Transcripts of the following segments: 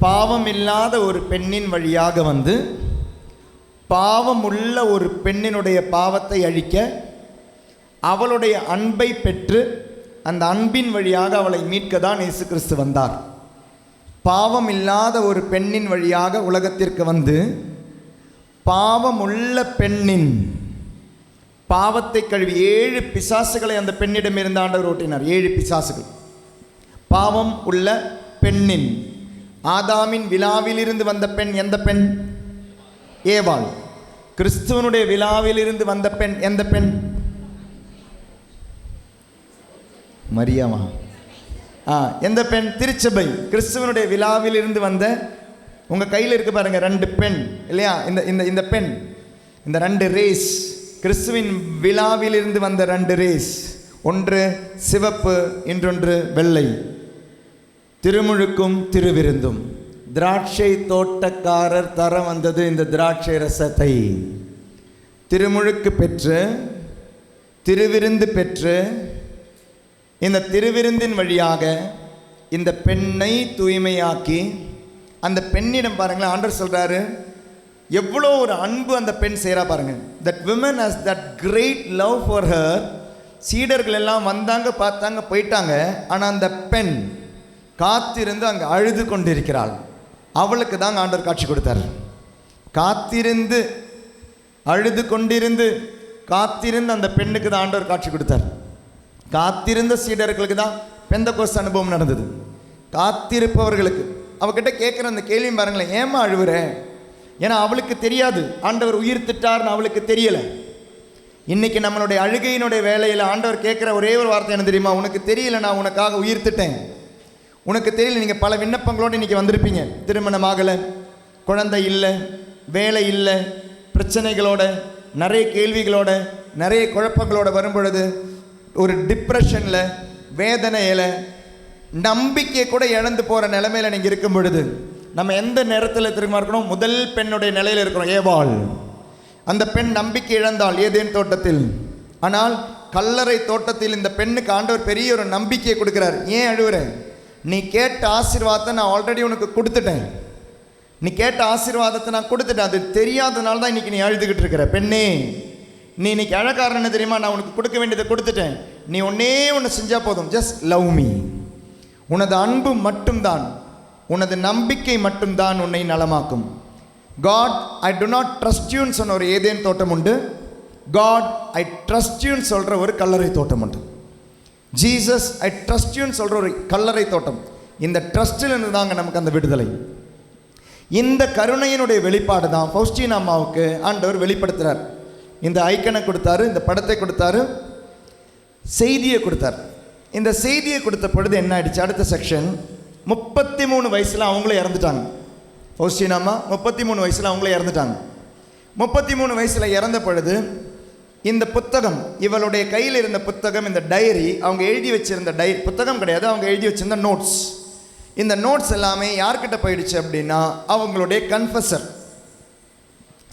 பாவம் இல்லாத ஒரு பெண்ணின் வழியாக வந்து பாவம் உள்ள ஒரு பெண்ணினுடைய பாவத்தை அழிக்க, அவளுடைய அன்பை பெற்று அந்த அன்பின் வழியாக அவளை மீட்க தான் இயேசு கிறிஸ்து வந்தார். பாவம் இல்லாத ஒரு பெண்ணின் வழியாக உலகத்திற்கு வந்து பாவம் உள்ள பெண்ணின் பாவத்தை கழுவி 7 பிசாசுகளை அந்த பெண்ணிடமிருந்து ஆண்டவர் ஓட்டினார். 7 பிசாசுகள். பாவம் உள்ள பெண்ணின், ஆதாமின் விலாவிலிருந்து வந்த பெண் எந்த பெண்? ஏவாள். கிறிஸ்துவனுடைய விலாவிலிருந்து வந்த பெண் எந்த பெண்? மரியாமா. எந்த பெண்? திருச்சபை. கிறிஸ்துவனுடைய விலாவிலிருந்து வந்த, உங்கள் கையில் இருக்கு பாருங்க 2 பெண் இல்லையா? இந்த பெண், இந்த 2 ரேஸ், கிறிஸ்துவின் விழாவிலிருந்து வந்த 2 ரேஸ். ஒன்று சிவப்பு, இன்னொன்று வெள்ளை. திருமுழுக்கும் திருவிருந்தும். திராட்சை தோட்டக்காரர் தர வந்தது இந்த திராட்சை ரசத்தை. திருமுழுக்கு பெற்று திருவிருந்து பெற்று இந்த திருவிருந்தின் வழியாக இந்த பெண்ணை தூய்மையாக்கி, அந்த பெண்ணிடம் பாருங்களேன், ஆண்டவர் சொல்றாரு எவ்வளோ ஒரு அன்பு அந்த பெண் செய்கிறா பாருங்க. That women has that great love for her. சீடர்கள் எல்லாம் வந்தாங்க, பார்த்தாங்க, போயிட்டாங்க. ஆனால் அந்த பெண் காத்திருந்து அங்கே அழுது கொண்டிருக்கிறாள். அவளுக்கு தாங்க ஆண்டவர் காட்சி கொடுத்தார். காத்திருந்து அழுது கொண்டிருந்து காத்திருந்து அந்த பெண்ணுக்கு தான் ஆண்டவர் காட்சி கொடுத்தார். காத்திருந்த சீடர்களுக்கு தான் பெந்தகோஸ்து அனுபவம் நடந்தது. காத்திருப்பவர்களுக்கு அவகிட்ட கேட்குற அந்த கேள்வியும் பாருங்களேன், ஏமா அழுவுற? ஏன்னா அவளுக்கு தெரியாது ஆண்டவர் உயிர்த்திட்டார்னு, அவளுக்கு தெரியலை. இன்றைக்கி நம்மளுடைய அழுகையினுடைய வேலையில் ஆண்டவர் கேட்குற ஒரே ஒரு வார்த்தை என்ன தெரியுமா? உனக்கு தெரியல, நான் உனக்காக உயிர்த்திட்டேன். உனக்கு தெரியல. நீங்கள் பல விண்ணப்பங்களோடு இன்றைக்கி வந்திருப்பீங்க. திருமணம் ஆகலை, குழந்தை இல்லை, வேலை இல்லை, பிரச்சனைகளோட, நிறைய கேள்விகளோட, நிறைய குழப்பங்களோட வரும்பொழுது, ஒரு டிப்ரெஷனில், வேதனையில், நம்பிக்கை கூட இழந்து போகிற நிலைமையில் நீங்கள் இருக்கும் பொழுது, நம்ம எந்த நேரத்தில் திரும்ப இருக்கணும்? முதல் பெண்ணுடைய நிலையில் இருக்கிறோம், ஏவாள். அந்த பெண் நம்பிக்கை இழந்தாள் ஏதேன் தோட்டத்தில். ஆனால் கல்லறை தோட்டத்தில் இந்த பெண்ணுக்கு ஆண்டவர் பெரிய ஒரு நம்பிக்கையை கொடுக்குறார். ஏன் அழுவுற? நீ கேட்ட ஆசீர்வாதத்தை நான் ஆல்ரெடி உனக்கு கொடுத்துட்டேன். நீ கேட்ட ஆசீர்வாதத்தை நான் கொடுத்துட்டேன். அது தெரியாதனால தான் இன்றைக்கி நீ அழுதுகிட்டு இருக்கிற. பெண்ணே, நீ இன்னைக்கு அழகாரன் என்ன தெரியுமா? நான் உனக்கு கொடுக்க வேண்டியதை கொடுத்துட்டேன். நீ ஒன்னே ஒன்று செஞ்சால் போதும். Just love me. உனது அன்பு மட்டும்தான், உனது நம்பிக்கை மட்டும்தான் உன்னை நலமாக்கும். God I do not trust யூன்னு சொன்ன ஒரு ஏதேன் தோட்டம் உண்டு. காட் ஐ ட்ரஸ்ட் யூன்னு சொல்கிற ஒரு கல்லறை தோட்டம் உண்டு. ஜீசஸ் ஐ ட்ரஸ்ட் யூன்னு சொல்கிற ஒரு கல்லறை தோட்டம். இந்த ட்ரஸ்ட்டிலிருந்து தாங்க நமக்கு அந்த விடுதலை. இந்த கருணையினுடைய வெளிப்பாடு தான் ஃபவுஸ்டீனா அம்மாவுக்கு ஆண்டவர் வெளிப்படுத்துகிறார். இந்த ஐக்கனை கொடுத்தாரு, இந்த படத்தை கொடுத்தாரு, செய்தியை கொடுத்தார். இந்த செய்தியை கொடுத்த பொழுது என்ன ஆயிடுச்சு? அடுத்த செக்ஷன், 33 வயசில் அவங்களே இறந்துட்டாங்க. ஃபவுஸ்டீனா அம்மா 33 வயசில் அவங்களே இறந்துட்டாங்க. 33 வயசில் இறந்த பொழுது இந்த புத்தகம், இவளுடைய கையில் இருந்த புத்தகம், இந்த டைரி, அவங்க எழுதி வச்சிருந்த புத்தகம் கிடையாது, அவங்க எழுதி வச்சிருந்த நோட்ஸ். இந்த நோட்ஸ் எல்லாமே யார்கிட்ட போயிடுச்சு அப்படின்னா அவங்களுடைய கன்ஃபஸர்.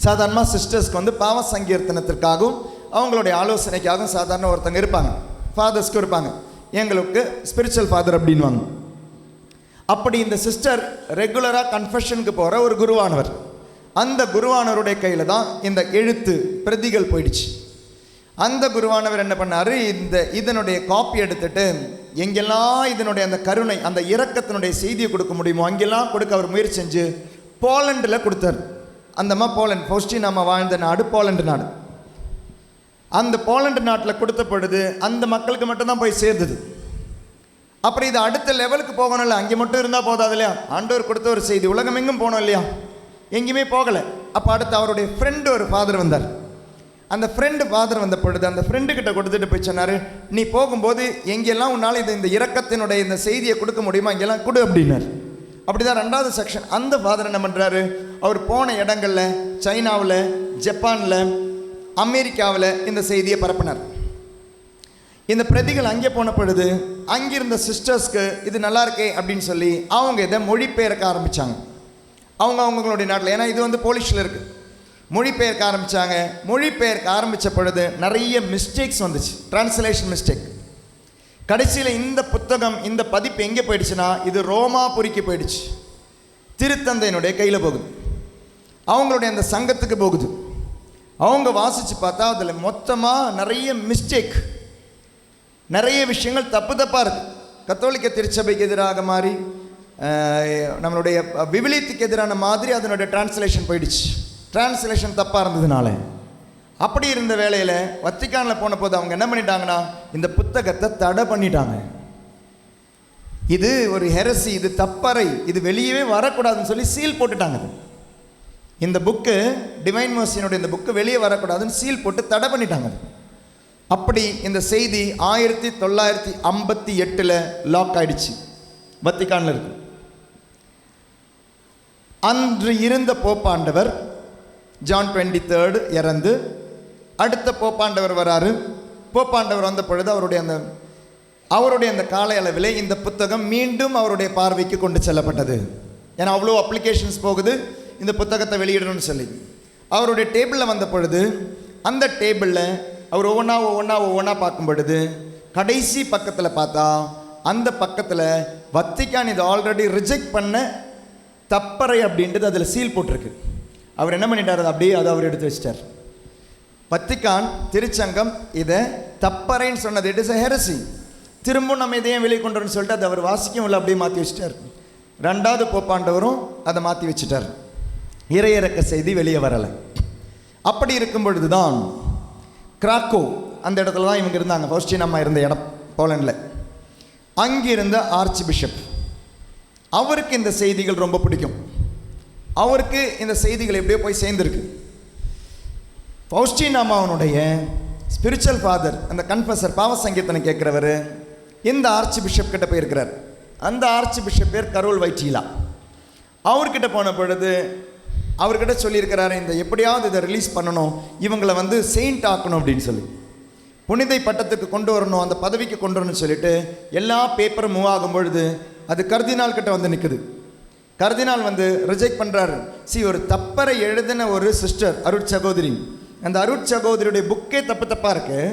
சாதாரணமாக சிஸ்டர்ஸ்க்கு வந்து பாவ சங்கீர்த்தனத்திற்காகவும் அவங்களுடைய ஆலோசனைக்காகவும் சாதாரண ஒருத்தங்க இருப்பாங்க, ஃபாதர்ஸ்க்கு இருப்பாங்க. எங்களுக்கு ஸ்பிரிச்சுவல் ஃபாதர் அப்படின்வாங்க. அப்படி இந்த சிஸ்டர் ரெகுலராக கன்ஃபெஷனுக்கு போகிற ஒரு குருவானவர். அந்த குருவானவருடைய கையில் தான் இந்த எழுத்து பிரதிகள் போயிடுச்சு. அந்த குருவானவர் என்ன பண்ணார்? இதனுடைய காப்பி எடுத்துட்டு எங்கெல்லாம் இதனுடைய அந்த கருணை, அந்த இரக்கத்தினுடைய செய்தியை கொடுக்க முடியுமோ அங்கெல்லாம் கொடுக்க அவர் முயற்சி செஞ்சு போலண்டில் கொடுத்தார். அந்தம்மா போலண்ட், ஃபவுஸ்டீனா அம்மா வாழ்ந்த நாடு போலண்டு நாடு. அந்த போலண்டு நாட்டில் கொடுத்த பொழுது அந்த மக்களுக்கு மட்டும்தான் போய் சேர்ந்தது. அப்புறம் இது அடுத்த லெவலுக்கு போகணும்ல, அங்கே மட்டும் இருந்தால் போதாது இல்லையா? ஆண்டவர் கொடுத்த ஒரு செய்தி உலகம் எங்கும் போகணும் இல்லையா? எங்கேயுமே போகலை. அப்போ அடுத்து அவருடைய ஃப்ரெண்டு ஒரு ஃபாதர் வந்தார். அந்த ஃப்ரெண்டு ஃபாதர் வந்த பொழுது அந்த ஃப்ரெண்டுக்கிட்ட கொடுத்துட்டு போய் சொன்னார், நீ போகும்போது எங்கெல்லாம் உன்னால் இந்த இரக்கத்தினுடைய இந்த செய்தியை கொடுக்க முடியுமா அங்கெல்லாம் கொடு அப்படின்னார். அப்படி தான் 2வது செக்ஷன். அந்த ஃபாதர் என்ன பண்ணுறாரு? அவர் போன இடங்களில், சைனாவில், ஜப்பானில், அமெரிக்காவில் இந்த செய்தியை பரப்பினார். இந்த பிரதிகள் அங்கே போன பொழுது அங்கிருந்த சிஸ்டர்ஸ்க்கு இது நல்லா இருக்கே அப்படின்னு சொல்லி அவங்க இதை மொழிபெயர்க்க ஆரம்பித்தாங்க. அவங்களுடைய நாட்டில், ஏன்னா இது வந்து போலிஷில் இருக்குது, மொழிபெயர்க்க ஆரம்பித்தாங்க. மொழிபெயர்க்க ஆரம்பித்த பொழுது நிறைய மிஸ்டேக்ஸ் வந்துச்சு, டிரான்ஸ்லேஷன் மிஸ்டேக். கடைசியில் இந்த புத்தகம், இந்த பதிப்பு எங்கே போயிடுச்சுன்னா இது ரோமாபுரிக்கு போயிடுச்சு. திருத்தந்தையினுடைய கையில் போகுது, அவங்களுடைய அந்த சங்கத்துக்கு போகுது. அவங்க வாசித்து பார்த்தா அதில் மொத்தமாக நிறைய மிஸ்டேக், நிறைய விஷயங்கள் தப்பு தப்பாக இருக்குது. கத்தோலிக்க திருச்சபைக்கு எதிராக மாதிரி, நம்மளுடைய விவிலியத்துக்கு எதிரான மாதிரி அதனுடைய டிரான்ஸ்லேஷன் போயிடுச்சு. டிரான்ஸ்லேஷன் தப்பாக இருந்ததுனால அப்படி இருந்த வேளையில் வத்திக்கானில் போன போது அவங்க என்ன பண்ணிட்டாங்கன்னா இந்த புத்தகத்தை தடை பண்ணிட்டாங்க. இது ஒரு ஹெரசி, இது தப்பறை, இது வெளியவே வரக்கூடாதுன்னு சொல்லி சீல் போட்டுட்டாங்க. இந்த புக்கு டிவைன் மர்சியினுடைய இந்த புக்கு வெளியே வரக்கூடாதுன்னு சீல் போட்டு தடை பண்ணிட்டாங்க. அப்படி இந்த செய்தி 1958 லாக் ஆயிடுச்சு, வத்திக்கானில் இருக்கு. அன்று இருந்த போப்பாண்டவர் ஜான் 23 இறந்து அடுத்த போப்பாண்டவர் வராரு. போப்பாண்டவர் வந்த பொழுது அவருடைய அந்த கால அளவில் இந்த புத்தகம் மீண்டும் அவருடைய பார்வைக்கு கொண்டு செல்லப்பட்டது. ஏன்னா அவ்வளோ அப்ளிகேஷன்ஸ் போகுது இந்த புத்தகத்தை வெளியிடணும்னு சொல்லி. அவருடைய டேபிளில் வந்த பொழுது அந்த டேபிளில் அவர் ஒவ்வொன்றா பார்க்கும் பொழுது கடைசி பக்கத்தில் பார்த்தா அந்த பக்கத்தில் வத்திக்கான் இதை ஆல்ரெடி ரிஜெக்ட் பண்ண தப்பறை அப்படின்றது அதில் சீல் போட்டிருக்கு. அவர் என்ன பண்ணிட்டார், அப்படியே அதை அவர் எடுத்து வச்சிட்டார். வத்திக்கான் திருச்சங்கம் இதை தப்பறைன்னு சொன்னது, இட் இஸ் எ ஹெரசி, திரும்ப நம்ம இதையும் வெளியே கொண்டு வரணும்னு சொல்லிட்டு அதை அவர் வாசிக்கவும் இல்லை, அப்படியே மாற்றி வச்சிட்டார். ரெண்டாவது போப்பாண்டவரும் அதை மாற்றி வச்சுட்டார். இறையிறக்க செய்தி வெளியே வரலை. அப்படி இருக்கும் பொழுது தான் கிராக்கோ, அந்த இடத்துல தான் இவங்க இருந்தாங்க, ஃபவுஸ்டின் அம்மா இருந்த இடம் போலண்டில். அங்கிருந்த ஆர்ச் பிஷப், அவருக்கு இந்த செய்திகள் ரொம்ப பிடிக்கும். அவருக்கு இந்த செய்திகள் எப்படியோ போய் சேர்ந்துருக்கு. ஃபவுஸ்டின் அம்மாவனுடைய ஸ்பிரிச்சுவல் ஃபாதர், அந்த கன்ஃபஸர், பாவ சங்கீர்த்தனை கேட்குறவர் இந்த ஆர்ச் பிஷப் கிட்ட போயிருக்கிறார். அந்த ஆர்ச் பிஷப் பேர் கரோல் வைட்டீலா. அவர்கிட்ட போன பொழுது அவர்கிட்ட சொல்லியிருக்கிறாரு, இந்த எப்படியாவது இதை ரிலீஸ் பண்ணணும், இவங்களை செயின்ட் ஆக்கணும் அப்படின்னு சொல்லி, புனிதை பட்டத்துக்கு கொண்டு வரணும், அந்த பதவிக்கு கொண்டு வரணும்னு சொல்லிட்டு எல்லா பேப்பரும் மூவ் ஆகும் பொழுது அது கர்தினால் கிட்ட நிற்குது. கர்தினால் ரிஜெக்ட் பண்ணுறாரு. ஒரு தப்பரை எழுதின ஒரு சிஸ்டர் அருட்சகோதரி, அந்த அருட்சகோதரியுடைய புக்கே தப்பாக இருக்குது.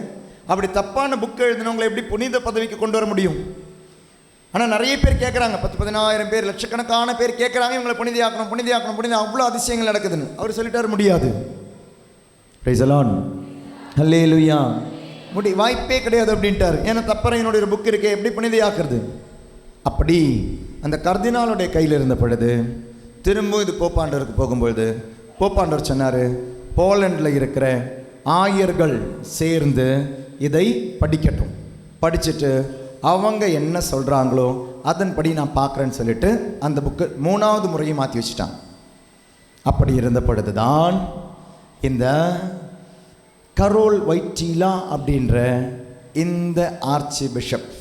அப்படி தப்பான புக்கு எழுதினவங்களை எப்படி புனித பதவிக்கு கொண்டு வர முடியும்? ஆனால் நிறைய பேர் கேட்குறாங்க, 10,000 பேர், லட்சக்கணக்கான பேர் கேட்குறாங்க, இவங்களை புனிதையாக்கணும், அவ்வளோ அதிசயங்கள் நடக்குதுன்னு. அவர் சொல்லிட்டார், முடியாது. பிரைஸ் தி லார்ட், ஹல்லேலூயா. வாய்ப்பே கிடையாது அப்படின்ட்டார். ஏன்னா தப்பறையினுடைய ஒரு புக் இருக்கே, எப்படி புனிதையாக்குறது? அப்படி அந்த கர்தினாலுடைய கையில் இருந்த பொழுது திரும்ப இது போப்பாண்டவருக்கு போகும்பொழுது போப்பாண்டவர் சொன்னார், போலண்டில் இருக்கிற ஆயர்கள் சேர்ந்து இதை படிக்கட்டும், படிச்சுட்டு அவங்க என்ன சொல்கிறாங்களோ அதன்படி நான் பார்க்குறேன்னு சொல்லிட்டு அந்த புக்கு 3வது முறையும் மாற்றி வச்சுட்டாங்க. அப்படி இருந்த பொழுது தான் இந்த கரோல் வைட்டீலா அப்படின்ற இந்த ஆர்ச் பிஷப்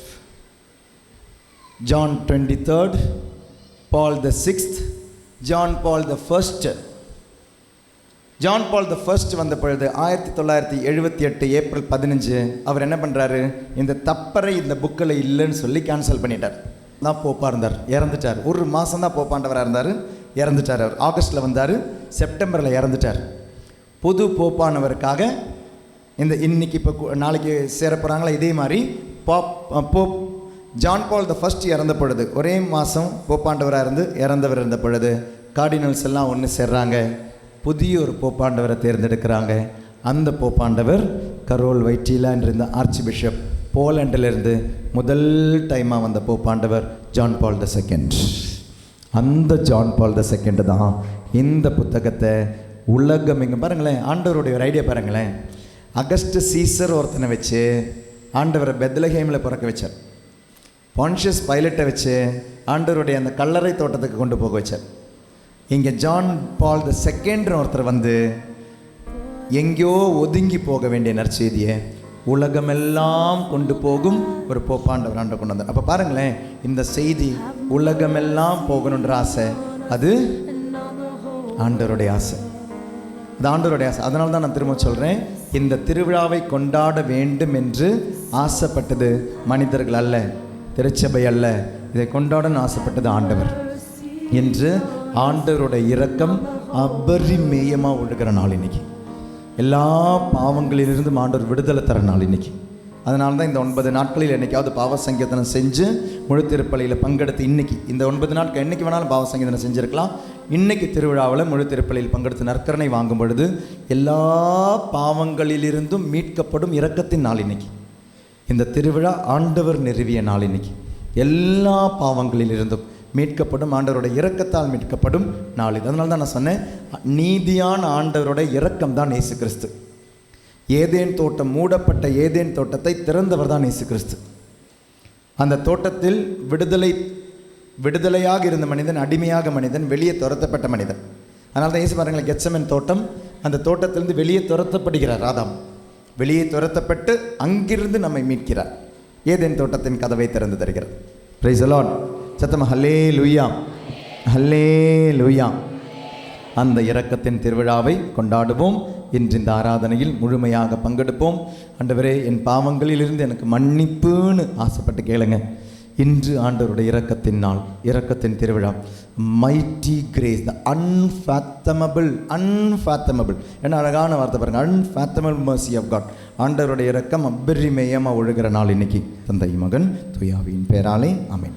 ஜான் 23, பால் தி 6th, ஜான் பால் தி 1st, ஜான் பால் தி 1st வந்த பொழுது 1978 ஏப்ரல் 15 அவர் என்ன பண்ணுறாரு, இந்த தப்பறை இந்த புக்கில் இல்லைன்னு சொல்லி கேன்சல் பண்ணிட்டார். தான் போப்பாக இருந்தார், இறந்துட்டார். ஒரு மாதம் தான் போப்பாண்டவராக இருந்தார், இறந்துட்டார். அவர் ஆகஸ்ட்டில் வந்தார், செப்டம்பரில் இறந்துட்டார். புது போப்பானவருக்காக இன்னைக்கு இப்போ நாளைக்கு சேர போகிறாங்களா, இதே மாதிரி போப் ஜான் பால் தி 1st இறந்த பொழுது ஒரே மாதம் போப்பாண்டவராக இறந்தவர் இருந்த பொழுது கார்டினல்ஸ் எல்லாம் ஒன்று சேர்றாங்க, புதிய ஒரு போப்பாண்டவரை தேர்ந்தெடுக்கிறாங்க. அந்த போப்பாண்டவர் கரோல் வைட்டீலா என்ற ஆர்ச் பிஷப், போலண்டிலிருந்து முதல் டைமாக வந்த போப்பாண்டவர் ஜான் பால் தி 2nd. அந்த ஜான் பால் தி 2nd தான் இந்த புத்தகத்தை உலகம் இங்கே பாருங்களேன், ஆண்டவருடைய ஒரு ஐடியா பாருங்களேன். அகஸ்ட் சீசர் ஒருத்தனை வச்சு ஆண்டவரை பெத்லஹேமில் பிறக்க வச்சார். பான்ஷியஸ் பைலட்டை வச்சு ஆண்டவருடைய அந்த கல்லறை தோட்டத்துக்கு கொண்டு போக வச்சார். இங்கே ஜான் பால் தி 2nd ஒருத்தர் எங்கேயோ ஒதுங்கி போக வேண்டிய நற்செய்தியை உலகமெல்லாம் கொண்டு போகும் ஒரு போப்பாண்டவர் ஆண்டவர் கொண்டு வந்தார். அப்போ பாருங்களேன், இந்த செய்தி உலகமெல்லாம் போகணுன்ற ஆசை, அது ஆண்டவருடைய ஆசை, அது ஆண்டவருடைய ஆசை. அதனால தான் நான் திரும்ப சொல்கிறேன், இந்த திருவிழாவை கொண்டாட வேண்டும் என்று ஆசைப்பட்டது மனிதர்கள் அல்ல, திருச்சபை அல்ல, இதை கொண்டாடன்னு ஆசைப்பட்டது ஆண்டவர். என்று ஆண்டவருடைய இரக்கம் அபரிமேயமாக ஒழுகிற நாள் இன்னைக்கு. எல்லா பாவங்களிலிருந்து ஆண்டவர் விடுதலை தர நாள் இன்னைக்கு. அதனால தான் இந்த 9 நாட்களில் என்றைக்காவது பாவ சங்கீதனம் செஞ்சு முழு திருப்பலியில் பங்கெடுத்து இன்றைக்கி இந்த 9 நாட்கள் என்றைக்கு வேணாலும் பாவ சங்கீதனம் செஞ்சுருக்கலாம். இன்றைக்கி திருவிழாவில் முழு திருப்பலியில் பங்கெடுத்து நற்கரணை வாங்கும் பொழுது எல்லா பாவங்களிலிருந்தும் மீட்கப்படும் இரக்கத்தின் நாள் இன்னைக்கு. இந்த திருவிழா ஆண்டவர் நிறுவிய நாள் இன்னைக்கு. எல்லா பாவங்களிலிருந்தும் மீட்கப்படும், ஆண்டவருடைய இரக்கத்தால் மீட்கப்படும் நாள் இது. அதனால தான் நான் சொன்னேன், நீதியான ஆண்டவருடைய இரக்கம் தான் இயேசு கிறிஸ்து. ஏதேன் தோட்டம், மூடப்பட்ட ஏதேன் தோட்டத்தை திறந்தவர் தான் இயேசு கிறிஸ்து. அந்த தோட்டத்தில் விடுதலையாக இருந்த மனிதன், அடிமையாக மனிதன், வெளியே துரத்தப்பட்ட மனிதன். அதனால தான் இயேசு பாருங்களேன், கெத்செமனே தோட்டம், அந்த தோட்டத்திலிருந்து வெளியே துரத்தப்படுகிறார் ஆதாம். வெளியே துரத்தப்பட்டு அங்கிருந்து நம்மை மீட்கிறார். ஏதேன் தோட்டத்தின் கதவை திறந்து தருகிறார். Praise the Lord. சத்தமாக ஹல்லேலூயா, ஹல்லேலூயா. அந்த இரக்கத்தின் திருவிழாவை கொண்டாடுவோம். இன்று இந்த ஆராதனையில் முழுமையாக பங்கெடுப்போம். ஆண்டவரே, என் பாவங்களிலிருந்து எனக்கு மன்னிப்புன்னு ஆசைப்பட்டு கேளுங்க. இன்று ஆண்டவருடைய இரக்கத்தின் நாள், இரக்கத்தின் திருவிழா. மைட்டி கிரேஸ், த அன்ஃபேத்தமபிள் என்ன அழகான வார்த்தை பாருங்க, அன்ஃபேத்தமபிள் மர்சி ஆஃப் காட். ஆண்டவருடைய இரக்கம் அபரிமேயமாக ஒழுகிற நாள் இன்னைக்கு. தந்தை, மகன், தூய ஆவியின் பெயராலே ஆமென்.